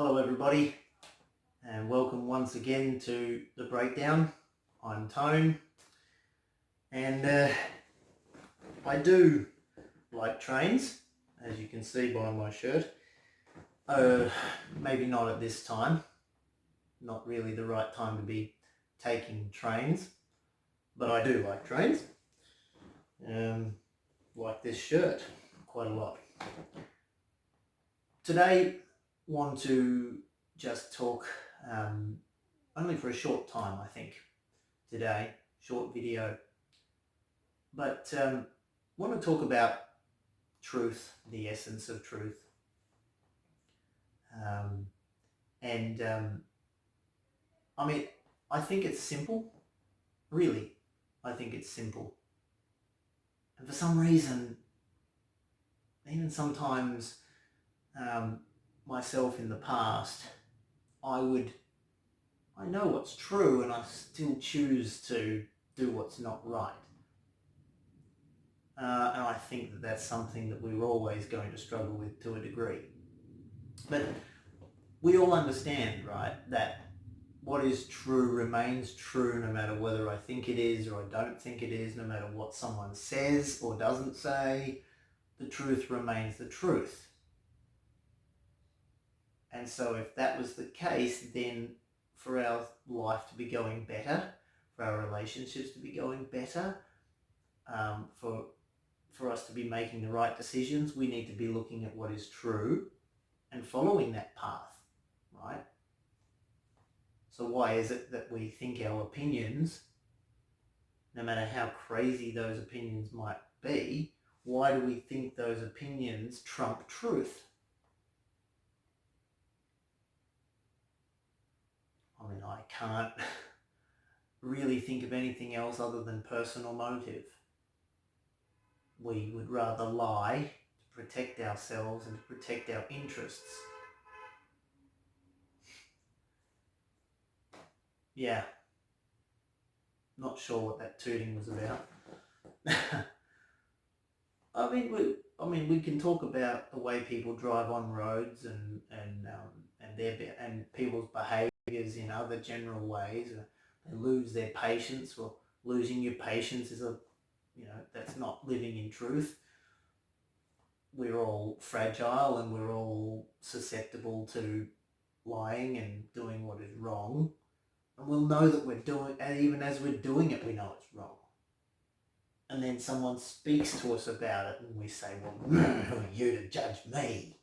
Hello everybody, and welcome once again to The Breakdown. I'm Tone, and I do like trains, as you can see by my shirt. Maybe not at this time, not really the right time to be taking trains, but I do like trains. Like this shirt quite a lot. Today, want to just talk only for a short time, I think, today, short video, but want to talk about truth, the essence of truth, and I mean, I think it's simple, really. I think it's simple, and for some reason, even sometimes myself in the past, I know what's true and I still choose to do what's not right. And I think that that's something that we're always going to struggle with to a degree. But we all understand, right, that what is true remains true no matter whether I think it is or I don't think it is, no matter what someone says or doesn't say, the truth remains the truth. And so if that was the case, then for our life to be going better, for our relationships to be going better, for us to be making the right decisions, we need to be looking at what is true and following that path, right? So why is it that we think our opinions, no matter how crazy those opinions might be, why do we think those opinions trump truth? I mean, I can't really think of anything else other than personal motive. We would rather lie to protect ourselves and to protect our interests. Yeah, not sure what that tooting was about. we can talk about the way people drive on roads and people's behaviours in other general ways. They lose their patience. Well, losing your patience is that's not living in truth. We're all fragile and we're all susceptible to lying and doing what is wrong. And we'll know that we're doing, and even as we're doing it, we know it's wrong. And then someone speaks to us about it and we say, well, who are you to judge me?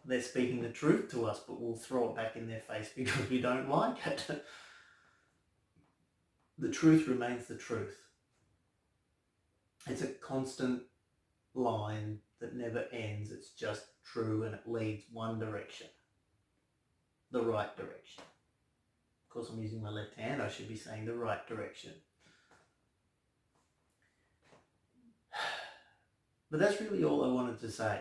They're speaking the truth to us, but we'll throw it back in their face because we don't like it. The truth remains the truth. It's a constant line that never ends. It's just true and it leads one direction, the right direction. Of course, I'm using my left hand. I should be saying the right direction. But that's really all I wanted to say.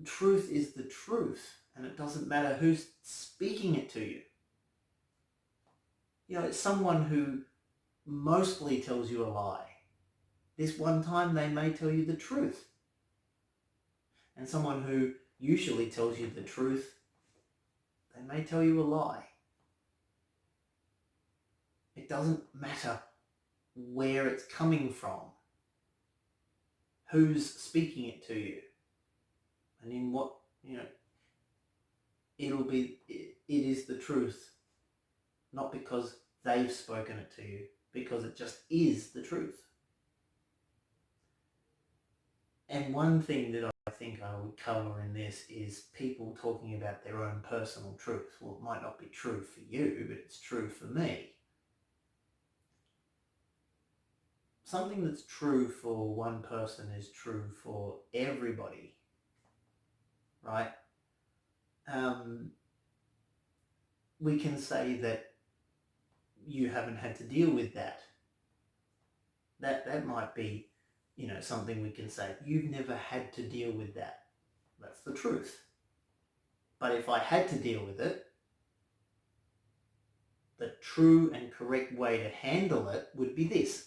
Truth is the truth, and it doesn't matter who's speaking it to you. It's someone who mostly tells you a lie. This one time they may tell you the truth. And someone who usually tells you the truth, they may tell you a lie. It doesn't matter where it's coming from, who's speaking it to you, and in what, it is the truth, not because they've spoken it to you, because it just is the truth. And one thing that I think I would cover in this is people talking about their own personal truth. Well, it might not be true for you, but it's true for me. Something that's true for one person is true for everybody, right? We can say that you haven't had to deal with that. That might be, something we can say. You've never had to deal with that. That's the truth. But if I had to deal with it, the true and correct way to handle it would be this.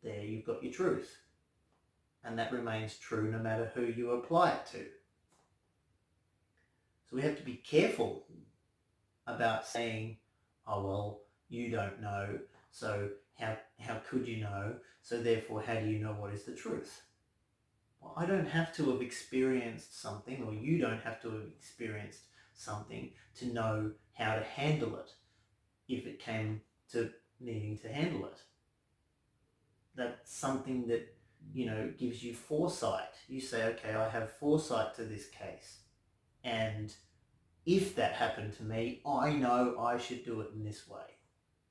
There you've got your truth. and that remains true no matter who you apply it to. So we have to be careful about saying, oh, well, you don't know, so how could you know? So therefore, how do you know what is the truth? Well, I don't have to have experienced something, or you don't have to have experienced something to know how to handle it if it came to needing to handle it. That's something that, gives you foresight. You say, okay, I have foresight to this case, and if that happened to me, I know I should do it in this way.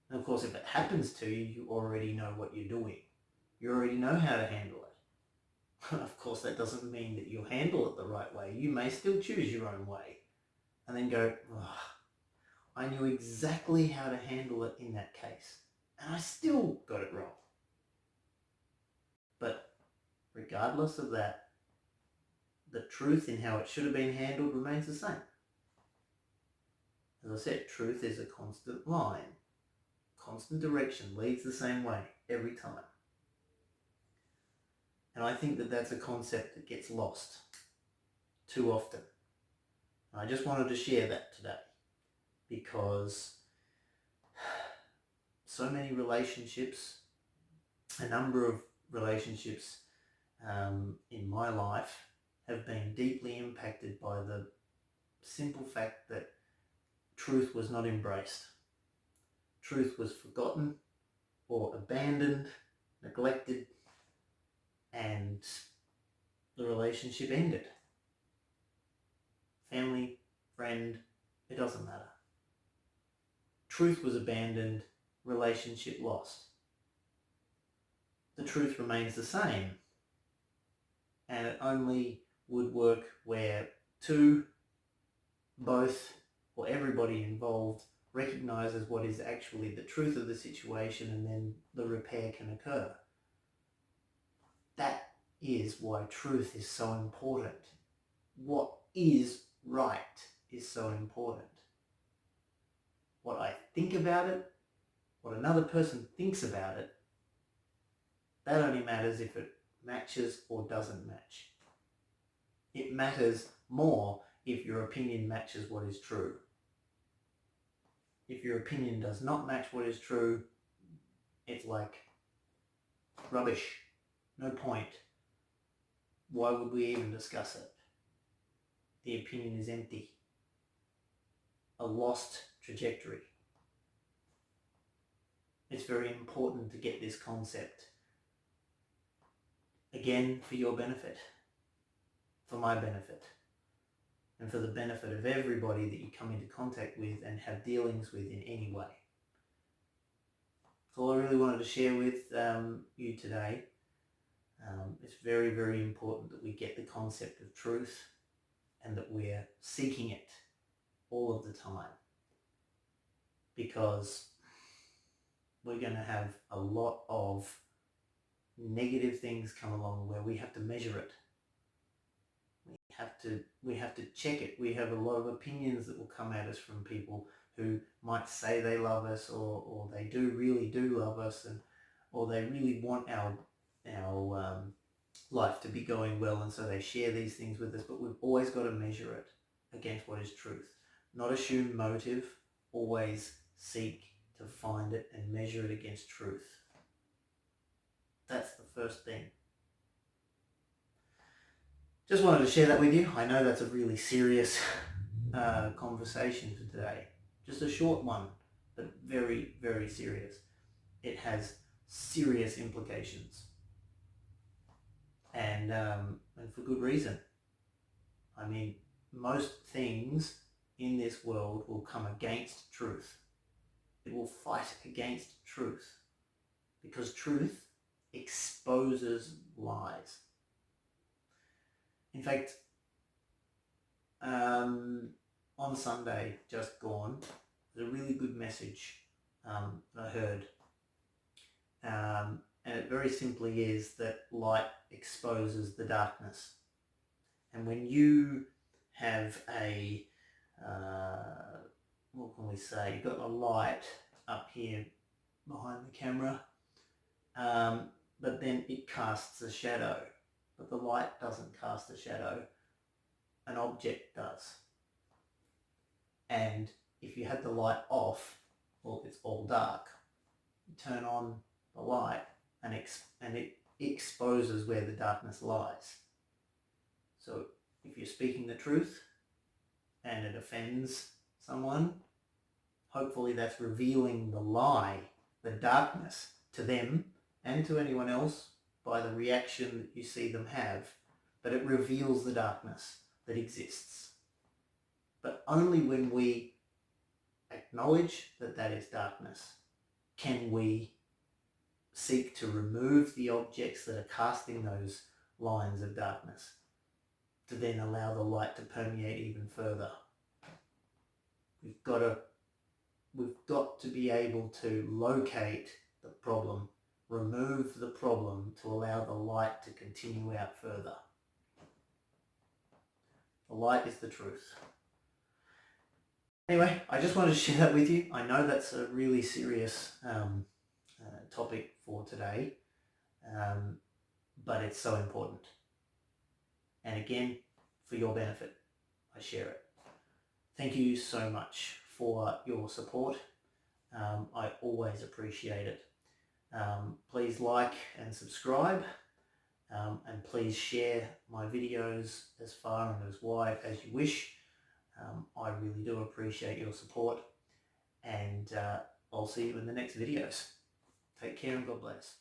And of course, if it happens to you, you already know what you're doing. You already know how to handle it. Of course, that doesn't mean that you'll handle it the right way. You may still choose your own way and then go, oh, I knew exactly how to handle it in that case, and I still got it wrong. But regardless of that, the truth in how it should have been handled remains the same. As I said, truth is a constant line. Constant direction leads the same way every time. And I think that that's a concept that gets lost too often. And I just wanted to share that today because so many relationships, a number of relationships in my life have been deeply impacted by the simple fact that truth was not embraced. Truth was forgotten or abandoned, neglected, and the relationship ended. Family, friend, it doesn't matter. Truth was abandoned, relationship lost. The truth remains the same, and it only would work where both, or everybody involved recognises what is actually the truth of the situation, and then the repair can occur. That is why truth is so important. What is right is so important. What I think about it, what another person thinks about it, that only matters if it matches or doesn't match. It matters more if your opinion matches what is true. If your opinion does not match what is true, it's like rubbish. No point. Why would we even discuss it? The opinion is empty. A lost trajectory. It's very important to get this concept. Again, for your benefit, for my benefit, and for the benefit of everybody that you come into contact with and have dealings with in any way. That's all I really wanted to share with you today. It's very, very important that we get the concept of truth and that we're seeking it all of the time, because we're going to have a lot of negative things come along where we have to measure it. We have to check it. We have a lot of opinions that will come at us from people who might say they love us, or they really do love us, or they really want our life to be going well, and so they share these things with us. But we've always got to measure it against what is truth. Not assume motive. Always seek to find it and measure it against truth. That's the first thing. Just wanted to share that with you. I know that's a really serious conversation for today. Just a short one, but very, very serious. It has serious implications. And for good reason. I mean, most things in this world will come against truth. It will fight against truth, because truth exposes lies. In fact, on Sunday just gone, there's a really good message I heard. And it very simply is that light exposes the darkness. And when you have a, what can we say, you've got a light up here behind the camera, but then it casts a shadow. but the light doesn't cast a shadow. An object does. And if you had the light off, well, it's all dark. You turn on the light and it exposes where the darkness lies. So if you're speaking the truth and it offends someone, hopefully that's revealing the lie, the darkness, to them and to anyone else by the reaction that you see them have. But it reveals the darkness that exists. But only when we acknowledge that that is darkness can we seek to remove the objects that are casting those lines of darkness, to then allow the light to permeate even further. We've got to be able to locate the problem, remove the problem to allow the light to continue out further. The light is the truth. Anyway, I just wanted to share that with you. I know that's a really serious topic for today, but it's so important. And again, for your benefit, I share it. Thank you so much for your support. I always appreciate it. Please like and subscribe, and please share my videos as far and as wide as you wish. I really do appreciate your support, and I'll see you in the next videos. Take care and God bless.